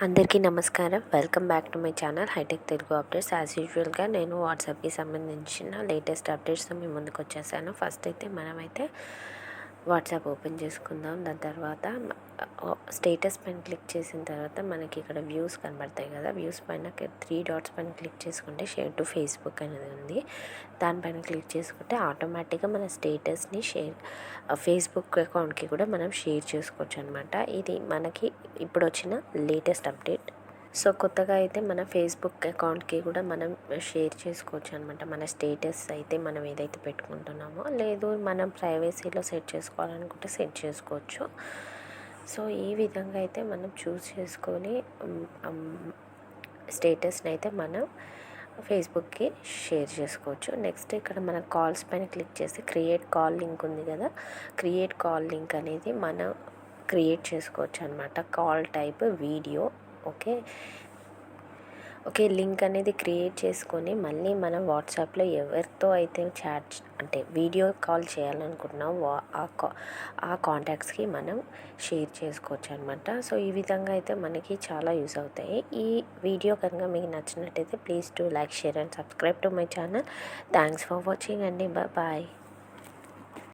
అందరికీ నమస్కారం. Welcome back to my channel hitech Telugu updates. As యూజువల్గా నేను వాట్సాప్కి సంబంధించిన లేటెస్ట్ అప్డేట్స్తో మీ ముందుకు వచ్చేసాను. ఫస్ట్ అయితే మనమైతే వాట్సాప్ ఓపెన్ చేసుకుందాం. దాని తర్వాత స్టేటస్ పైన క్లిక్ చేసిన తర్వాత మనకి ఇక్కడ వ్యూస్ కనబడతాయి కదా. వ్యూస్ పైన 3 డాట్స్ పైన క్లిక్ చేసుకుంటే షేర్ టు ఫేస్బుక్ అనేది ఉంది. దానిపైన క్లిక్ చేసుకుంటే ఆటోమేటిక్గా మన స్టేటస్ని ఫేస్బుక్ అకౌంట్కి కూడా మనం షేర్ చేసుకోవచ్చు అనమాట. ఇది మనకి ఇప్పుడు వచ్చిన లేటెస్ట్ అప్డేట్. సో కొత్తగా అయితే మన ఫేస్బుక్ అకౌంట్కి కూడా మనం షేర్ చేసుకోవచ్చు అనమాట. మన స్టేటస్ అయితే మనం ఏదైతే పెట్టుకుంటున్నామో, లేదు మనం ప్రైవసీలో సెట్ చేసుకోవాలనుకుంటే సెట్ చేసుకోవచ్చు. సో ఈ విధంగా అయితే మనం చూస్ చేసుకొని స్టేటస్ని అయితే మనం ఫేస్బుక్కి షేర్ చేసుకోవచ్చు. నెక్స్ట్ ఇక్కడ మన కాల్స్ పైన క్లిక్ చేసి క్రియేట్ కాల్ లింక్ ఉంది కదా. క్రియేట్ కాల్ లింక్ అనేది మనం క్రియేట్ చేసుకోవచ్చు అనమాట. Call type video okay link అనేది క్రియేట్ చేసుకొని మళ్ళీ మనం వాట్సాప్లో ఎవరితో అయితే చాట్ అంటే వీడియో కాల్ చేయాలనుకుంటున్నామో ఆ కాంటాక్ట్స్కి మనం షేర్ చేసుకోవచ్చు అనమాట. సో ఈ విధంగా అయితే మనకి చాలా యూస్ అవుతాయి. ఈ వీడియో కనుక మీకు నచ్చినట్టయితే please do like, share and subscribe to my channel. Thanks for watching అండి. బాయ్.